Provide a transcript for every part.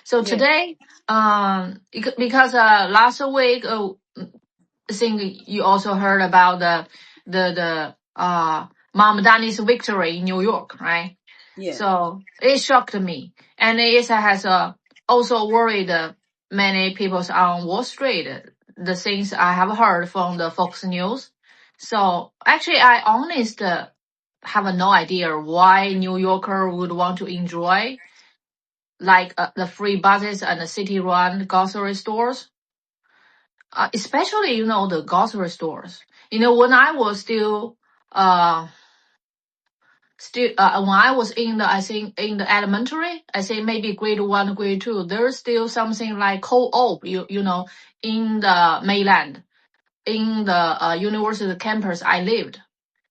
So Yeah. today, because last week, I think you also heard about the Mamdani's victory in New York, right? Yeah. So it shocked me, and it has also worried many people on Wall Street. The things I have heard from the Fox News. So actually, I honest have no idea why New Yorker would want to enjoy like the free buses and the city-run grocery stores, especially the grocery stores. When I was when I was in the, I think in the elementary, I think maybe grade one, grade two, there's still something like co-op, in the mainland, in the university campus I lived.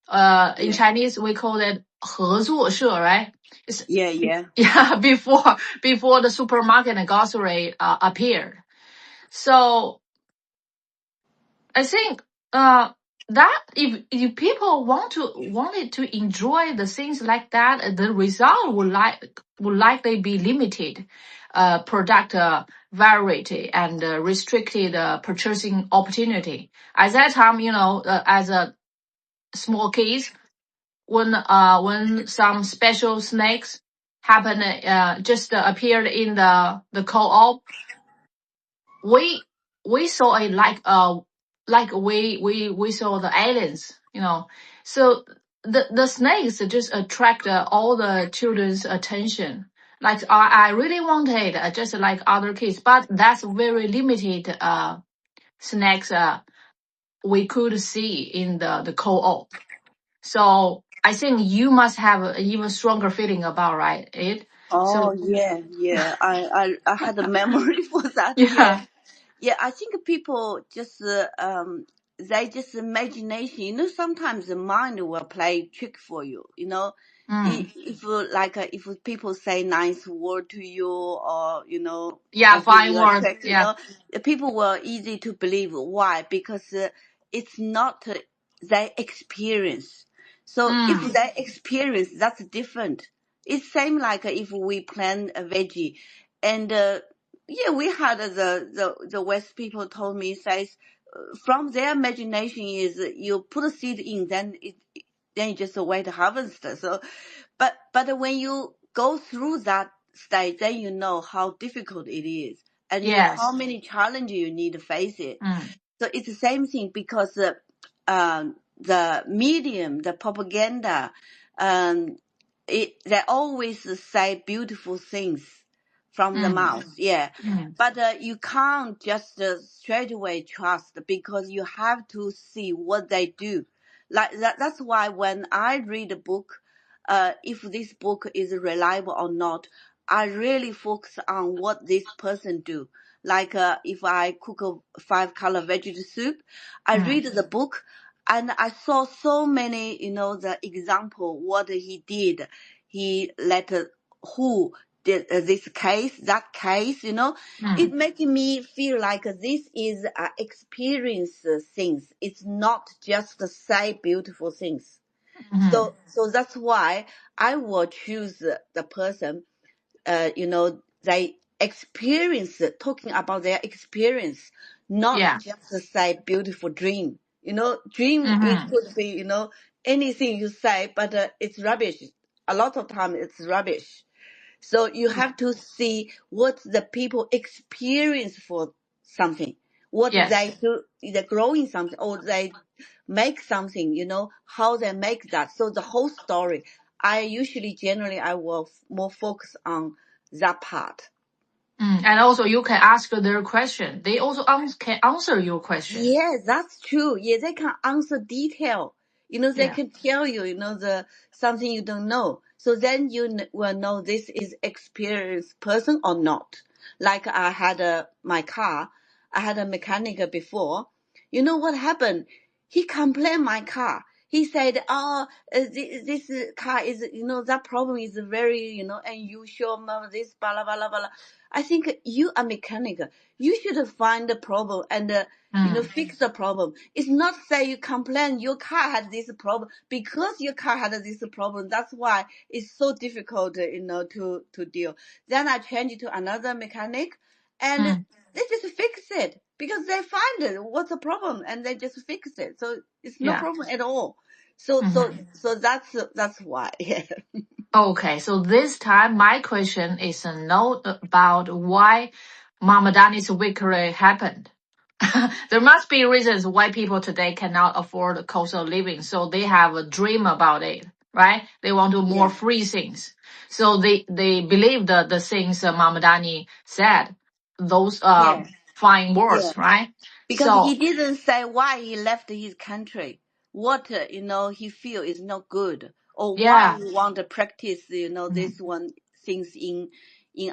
In Yeah. Chinese we call it 合作社, right? It's, Yeah. Yeah. yeah, before the supermarket and grocery appeared. So I think that if people wanted to enjoy the things like that, the result would likely be limited, product variety and restricted purchasing opportunity. At that time, as a small case, when some special snacks happen, just appeared in the co-op, we saw it like we saw the aliens, so the snakes just attract all the children's attention. Like I really wanted just like other kids, but that's very limited snacks we could see in the co-op. So I think you must have an even stronger feeling about it. Oh, So yeah. Yeah. I had a memory for that. Yeah. yeah. Yeah, I think people just they just imagination. Sometimes the mind will play trick for you. Mm. If like if people say nice word to you, or Yeah, give fine you a word. trick, Yeah. people were easy to believe. Why? Because it's not their experience. So if Mm. they experience, that's different. It's same like if we plan a veggie, and yeah, we had the West people told me, says from their imagination is you put a seed in, then you just wait to harvest. So, but when you go through that stage, then you know how difficult it is, and how Yes. many challenges you need to face it. Mm. So it's the same thing, because the medium, the propaganda, um, they always say beautiful things from the Mm. mouth. Yeah. Mm. But you can't just straight away trust, because you have to see what they do. Like that. That's why when I read a book, if this book is reliable or not, I really focus on what this person do. Like if I cook a 5-color vegetable soup, I Mm. read the book, and I saw so many, the example what he did. He let who did this case, that case, it Mm. making me feel like this is experience things. It's not just say beautiful things. Mm. So that's why I will choose the person, they experience, talking about their experience, not Yeah. just say beautiful dream. Dream, it Mm-hmm. could be, anything you say, but it's rubbish. A lot of time it's rubbish. So you Yeah. have to see what the people experience for something, what Yes. they do, they're growing something, or they make something, how they make that. So the whole story, generally, I will more focus on that part. Mm. And also you can ask their question. They also can answer your question. Yeah, that's true. Yeah, they can answer detail. They Yeah. can tell you, the something you don't know. So then you will know this is experienced person or not. Like I had my car, I had a mechanic before. You know what happened? He complained my car. he said, "Oh, this car is, that problem is very, unusual. This blah blah blah blah." I think you are mechanic. You should find the problem and fix the problem. It's not say you complain your car had this problem because your car had this problem. That's why it's so difficult, to deal. Then I changed to another mechanic, and they just fix it because they find it what's the problem and they just fix it. So it's no problem at all. So that's why. Yeah. Okay, so this time my question is not about why Mamadani's victory happened. There must be reasons why people today cannot afford the cost of living. So they have a dream about it, right? They want to more free things. So they believe the things Mamadani said, those fine words, right? Because So he didn't say why he left his country, what he feel is not good, or why he want to practice this one things in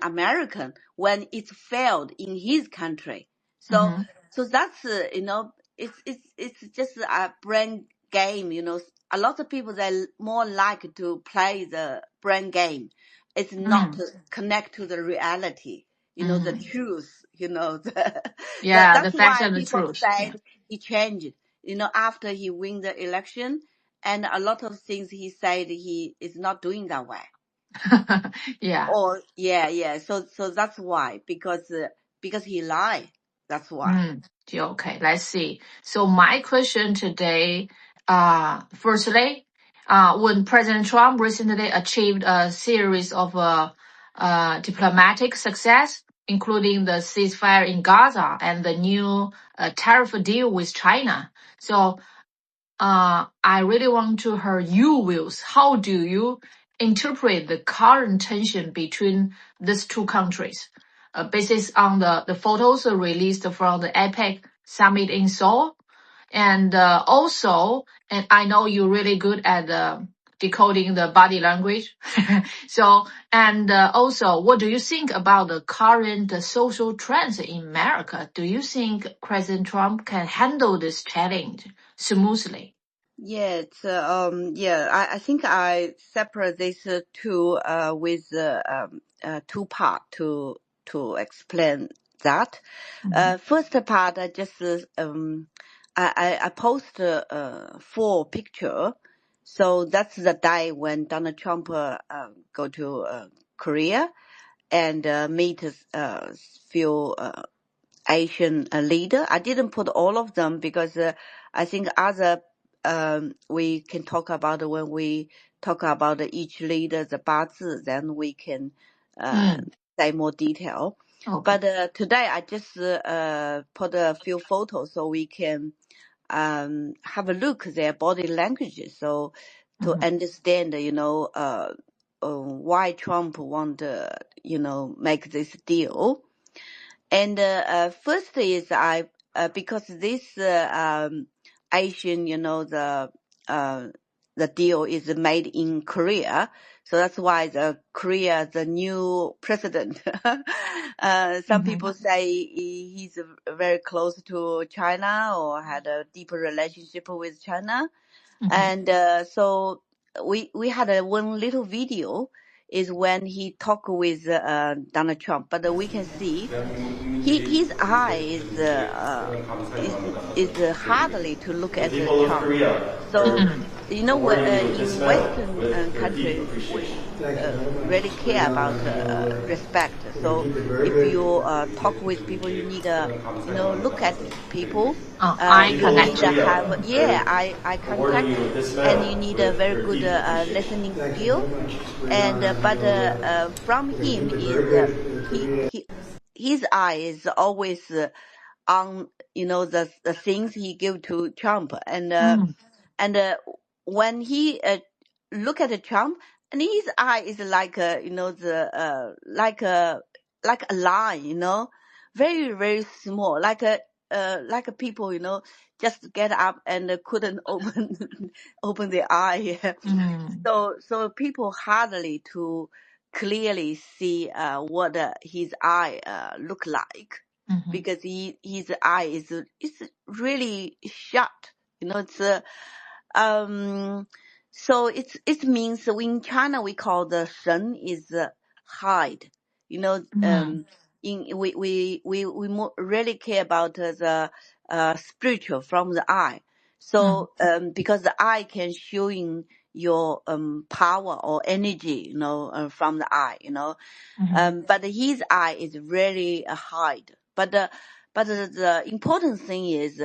American when it's failed in his country. So that's it's just a brain game. A lot of people they more like to play the brain game. It's not to connect to the reality. The truth, the that's facts why and the people truth. said he changed, after he win the election, and a lot of things he said he is not doing that way. Or so that's why, because he lied. That's why. Okay, let's see. So my question today, firstly, when President Trump recently achieved a series of diplomatic success, including the ceasefire in Gaza and the new tariff deal with China. So I really want to hear your views. How do you interpret the current tension between these two countries? Based on the photos released from the APEC summit in Seoul. And also, and I know you're really good at decoding the body language. So, and also, what do you think about the current social trends in America? Do you think President Trump can handle this challenge smoothly? Yeah, I think I separate these two with two part to explain that. First part, I just I post 4 picture. So that's the day when Donald Trump go to Korea and meet few Asian leader. I didn't put all of them because I think other we can talk about when we talk about each leader the 8字, then we can say more detail. Okay. But today I just put a few photos so we can have a look at their body languages, so to understand why Trump want to make this deal. And first is because this Asian, the deal is made in Korea, so that's why the new president. Some people say he's very close to China or had a deeper relationship with China, and so we had one little video is when he talked with Donald Trump, but we can see his eye is hardly to look at Trump. So in Western country we really care about respect. So if you talk with people, you need look at people. Eye You contact. need to have eye contact, and you need a very good listening skill. And but from him is his eye is always on the things he give to Trump, and when he look at Trump, and his eye is like like a line, very very small, like a people just get up and couldn't open their eye. So people hardly to clearly see what his eye look like, because his eye is really shut. It's So it means in China we call the shen is hide. You know, we really care about the spiritual from the eye. So because the eye can showing your power or energy, you know, from the eye, you know. But his eye is really a hide. But the important thing is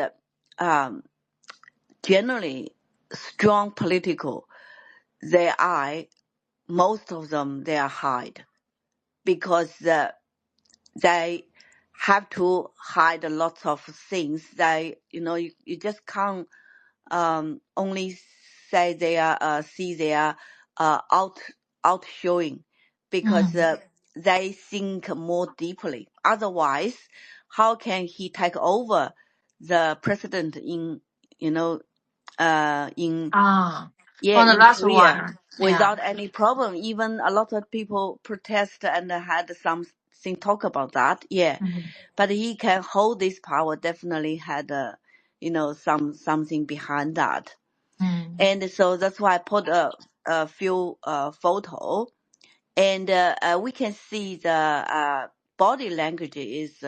generally strong political, their eye, most of them, they are hide because they have to hide lots of things. They, you know, you just can't only say they are see they are out showing because they think more deeply. Otherwise, how can he take over the president in, you know, in on the in last Korea one. without any problem? Even a lot of people protest and had something talk about that. Yeah, but he can hold this power. Definitely had you know, something behind that. And so that's why I put a few photo, and we can see the body language is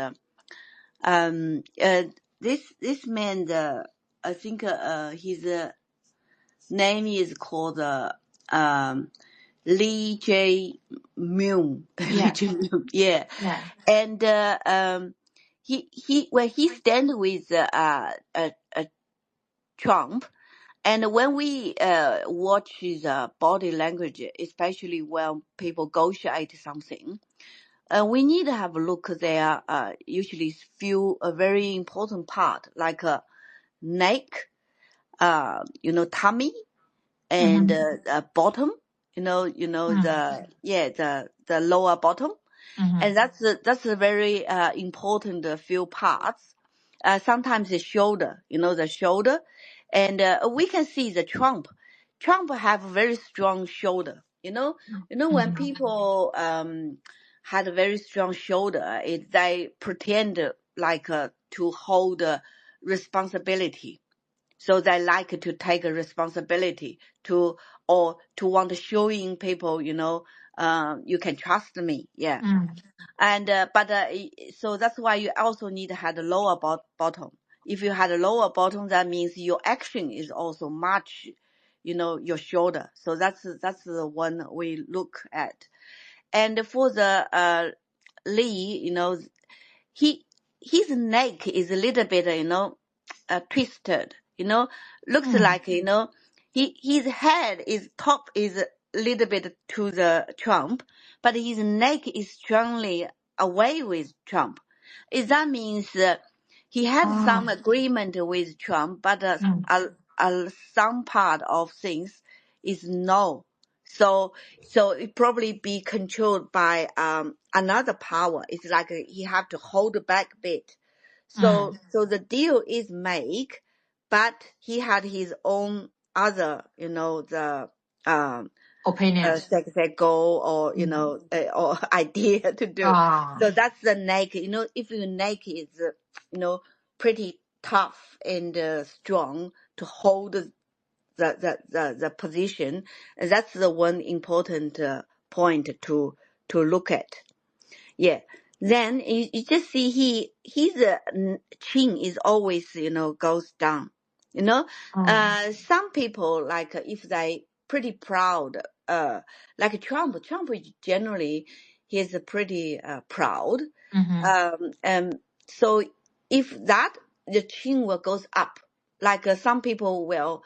this man, I think his name is called Lee Jae Myung. Lee Yes. Jae Myung, yeah. Yeah. And he when he stand with Trump, and when we watch his body language, especially when people negotiate something, we need to have a look there. Usually few a very important part like neck, you know, tummy, and bottom. You know the lower bottom, and that's a very important few parts. Sometimes the shoulder, you know, the shoulder, and we can see the Trump have a very strong shoulder. You know when people had a very strong shoulder, they pretend like to hold responsibility. So they like to take a responsibility or to want to showing people, you know, you can trust me. Yeah. And so that's why you also need to have a lower bottom. If you had a lower bottom, that means your action is also much, you know, your shoulder. So that's the one we look at. And for the Lee, you know, his neck is a little bit, you know, twisted. You know, looks like, you know, his head is top is a little bit to the Trump, but his neck is strongly away with Trump. That means he had some agreement with Trump, but some part of things is no. So it probably be controlled by another power. It's like he have to hold back a bit. So the deal is made, but he had his own other, you know, the opinions. goal or, you know, or idea to do. So that's the neck. You know, if your neck is, you know, pretty tough and strong to hold the position, that's the one important point to look at. Yeah. Then you just see his chin is always, you know, goes down. You know, some people like if they pretty proud, like Trump is generally he's pretty proud. So if that the chin will goes up, like some people will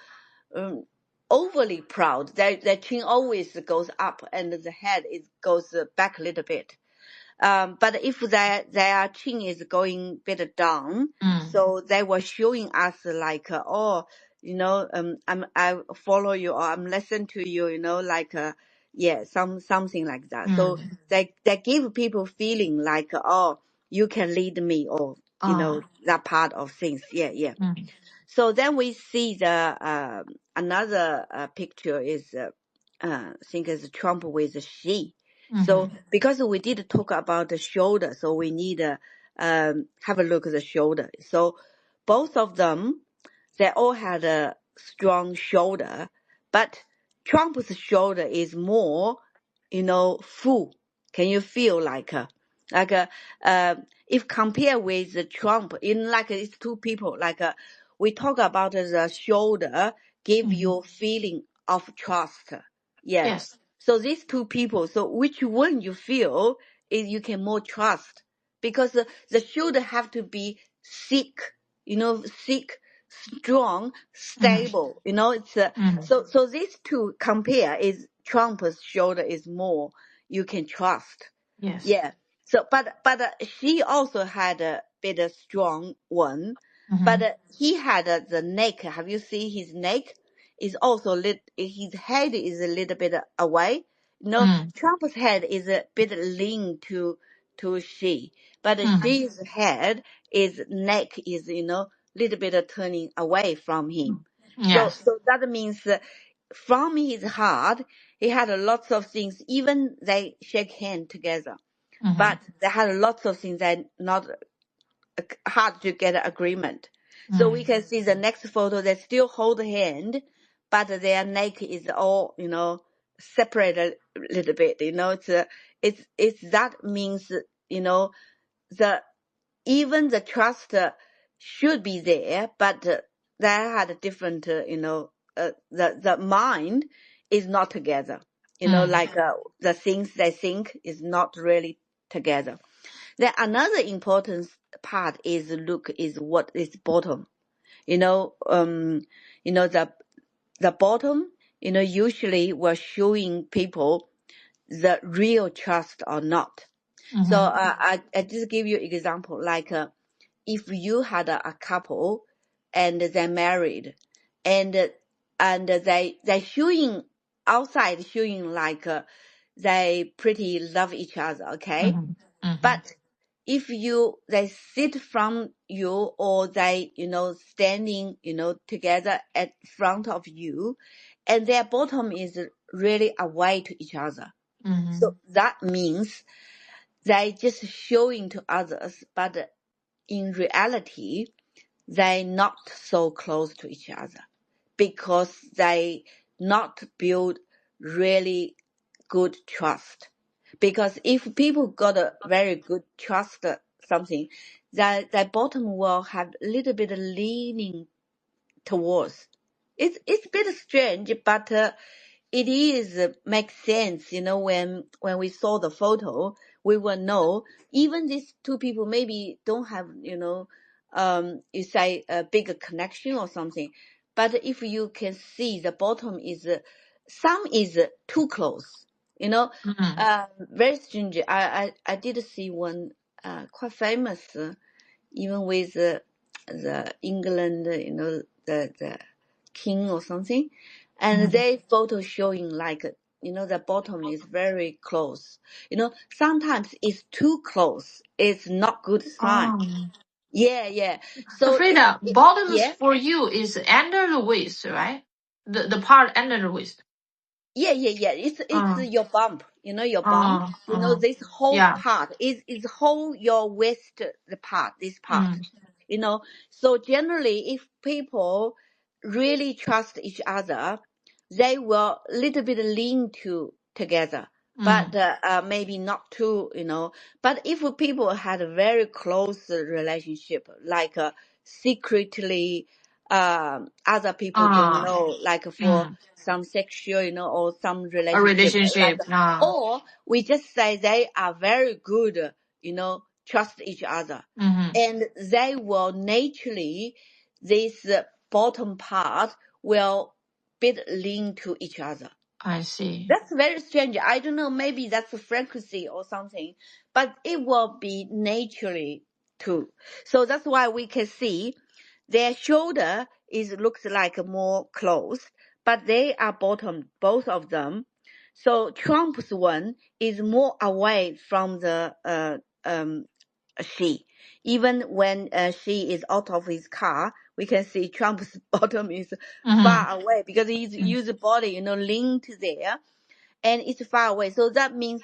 overly proud, their chin always goes up and the head goes back a little bit. But if their chin is going a bit down, so they were showing us like, oh, you know, I follow you or I'm listen to you, you know, like, yeah, something like that. So they give people feeling like, oh, you can lead me or, you know, that part of things. Yeah, yeah. So then we see the, another picture is, I think it's Trump with Xi. So because we did talk about the shoulder, so we need to have a look at the shoulder. So both of them, they all had strong shoulder, but Trump's shoulder is more, full. Can you feel if compare with Trump, it's two people, we talk about the shoulder give you feeling of trust. Yeah. Yes. So these two people, so which one you feel is you can more trust, because the shoulder have to be thick, thick, strong, stable. It's so these two compare is Trump's shoulder is more you can trust. Yes. Yeah. So, but she also had a bit of strong one, but he had the neck. Have you seen his neck? Is also his head is a little bit away. Trump's head is a bit lean to she, but she's head is neck is little bit turning away from him. Yes. So that means from his heart he had lots of things. Even they shake hand together, but they had lots of things that not hard to get an agreement. So we can see the next photo, they still hold hand, but their neck is all, separate a little bit. It's that means, the even the trust should be there, but they had a different, the mind is not together. The things they think is not really together. Then another important part is what is bottom. The bottom, usually we're showing people the real trust or not. So I just give you example, if you had a couple and they're married and they showing outside showing they pretty love each other, okay? But if they sit from you or they, standing, together at front of you and their bottom is really away to each other. So that means they just showing to others, but in reality, they not so close to each other because they not build really good trust. Because if people got a very good trust something, their bottom will have a little bit of leaning towards. It's a bit strange, but it is makes sense. When we saw the photo, we will know even these two people maybe don't have, you say a big connection or something. But if you can see the bottom is, some is too close, very strange. I did see one, quite famous, even with the England, the king or something. And they photo showing the bottom is very close. Sometimes it's too close. It's not good sign. Yeah. So So Freda, bottoms yeah. for you is under the waist, right? The part under the waist. Yeah. It's your bump, your bump, this whole Yeah. part is whole your waist, the part, this part, So generally, if people really trust each other, they will little bit lean together, but maybe not too, But if people had a very close relationship, secretly, other people don't know, for some sexual, or some A relationship, relationship. or we just say they are very good, trust each other, and they will naturally, this bottom part will bit lean to each other. I see. That's very strange. I don't know, maybe that's a frequency or something, but it will be naturally too. So that's why we can see their shoulder looks like more close, but they are bottom, both of them. So Trump's one is more away from the she. Even when she is out of his car, we can see Trump's bottom is far away because he's used body, linked there, and it's far away. So that means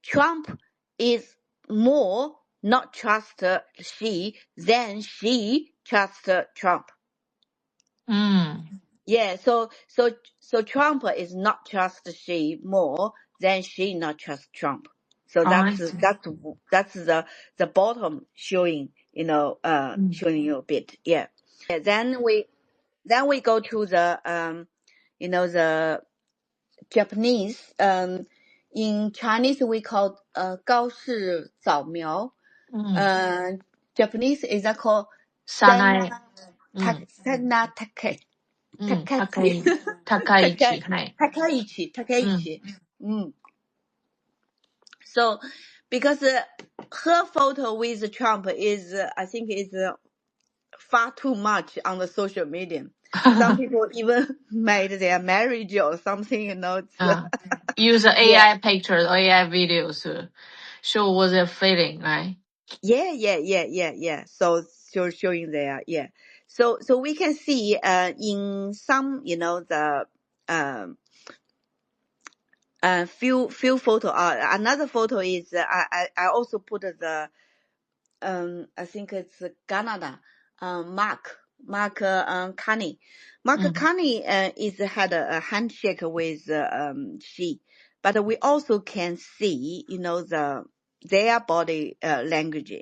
Trump is more not trust she than she trust Trump. Yeah, so Trump is not trust Xi more than Xi not trust Trump. So Oh, I see. that's the bottom showing, showing you a bit. Yeah. Yeah, then we go to the the Japanese. In Chinese we call 高市早苗. Japanese is that called Sanae. Sana Take. Takaichi. Hai. Takaichi. So, because her photo with Trump is, I think, is far too much on the social media. Some people even made their marriage or something, It's, Use yeah, AI pictures, AI videos to show what they're feeling, right? yeah. So showing there, yeah. So we can see in some, the few photo. Another photo is I also put the I think it's Canada. Mark Carney. Mark Carney is had a handshake with Xi, but we also can see their body language.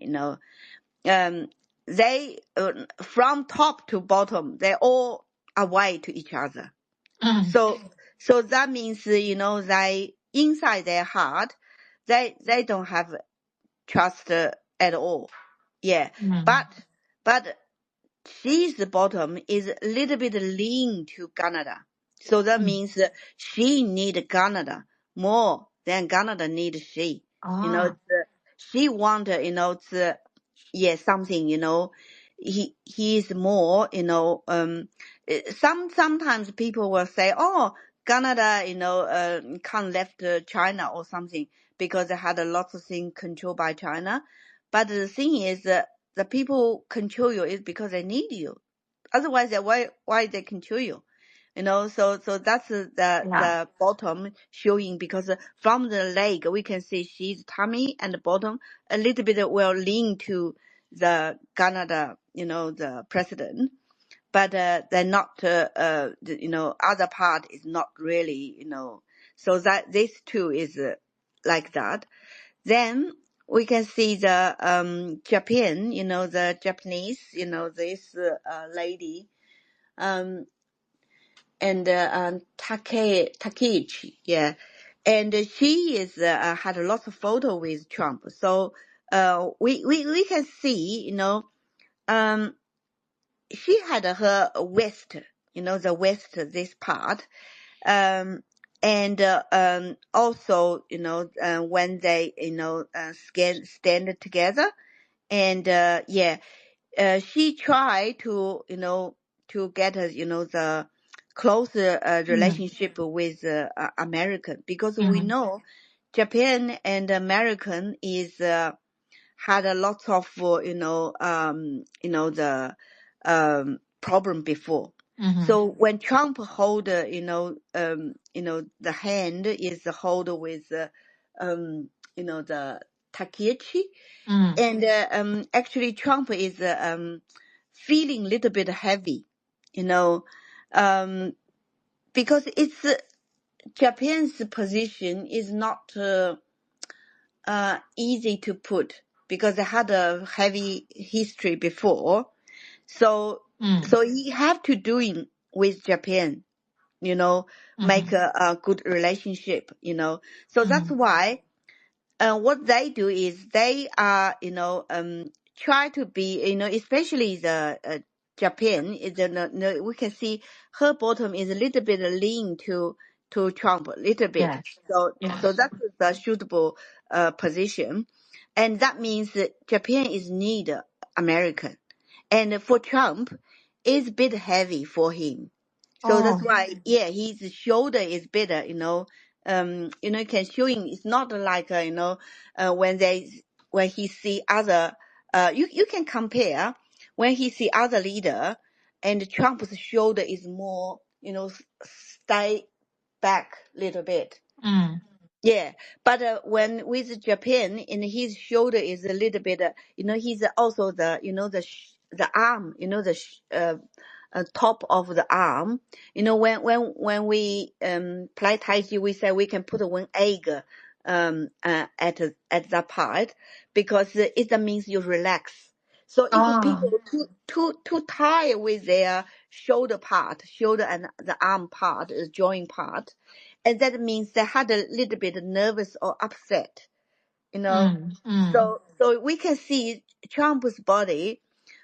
They from top to bottom they all are white to each other. So that means they inside their heart they don't have trust at all. Yeah, but she's bottom is a little bit lean to Canada. So that means she need Canada more than Canada need she. She want, something, he is more, sometimes people will say, oh, Canada, can't left China or something because they had a lot of things controlled by China. But the thing is that the people control you is because they need you. Otherwise, why they control you? So that's the bottom showing, because from the leg we can see she's tummy and the bottom a little bit will lean to the Canada, the president, but they're not, other part is not really, so that this too is like that. Then we can see the Japan, the Japanese, this lady, and Takeichi, yeah, and she is had a lot of photo with Trump. So we can see, she had her waist, the waist, this part, and also, when they, stand together, and she tried to, to get a, the closer relationship with American, because we know Japan and American is had a lot of the problem before. So when Trump hold the hand is hold with the Takeichi, and actually Trump is feeling a little bit heavy, because it's Japan's position is not easy to put, because they had a heavy history before. So he have to do it with Japan, make a good relationship, So that's why what they do is they are, try to be, especially the Japan is, we can see her bottom is a little bit lean to Trump a little bit. So that's the suitable position, and that means that Japan is need American, and for Trump, it's a bit heavy for him. So that's why, his shoulder is better, can showing it's not like, when he see other, you can compare when he see other leader, and Trump's shoulder is more, stay back a little bit. Yeah, but when with Japan, and his shoulder is a little bit, he's also the, the arm, top of the arm. You know, when we play Tai Chi, we say we can put one egg at that part, because it means you relax. So if people Oh. too tired with their shoulder and the arm part, the joint part, and that means they had a little bit nervous or upset, you know. Mm. So we can see Trump's body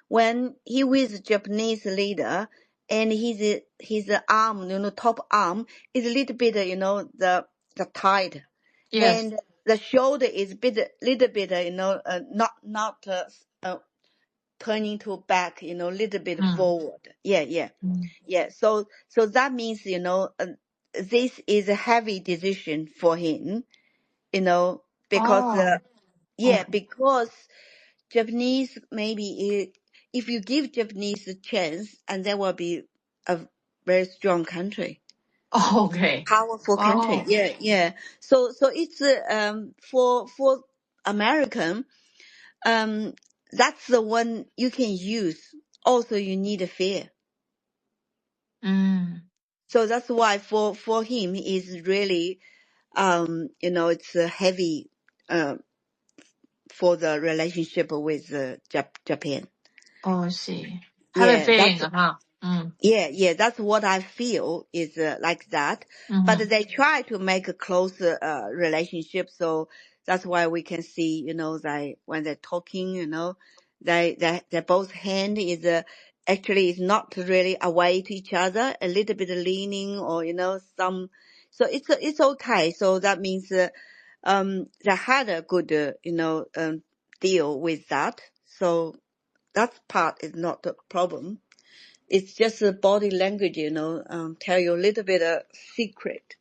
when he was Japanese leader, and his arm, you know, top arm is a little bit, you know, the tight, Yes. and the shoulder is little bit, you know, not turning to back, you know, little bit Mm. forward. Yeah. Mm. So that means, you know, this is a heavy decision for him, you know, because Oh. yeah, Okay. because Japanese, maybe if you give Japanese a chance, and there will be a very strong country, Okay. powerful country. Oh. Yeah. So it's for American, that's the one you can use. Also, you need a fear. Mm. So that's why for him is really, you know, it's a heavy for the relationship with Japan. Oh, I see. Have a Yeah, feeling, that's huh? Mm. yeah, that's what I feel is like that. But Mm-hmm. they try to make a closer relationship, so that's why we can see, you know, they when they're talking, you know, they both hand is actually is not really away to each other, a little bit leaning, or you know, some. So it's okay. So that means they had a good you know deal with that. So that part is not the problem. It's just a body language, you know, tell you a little bit of secret.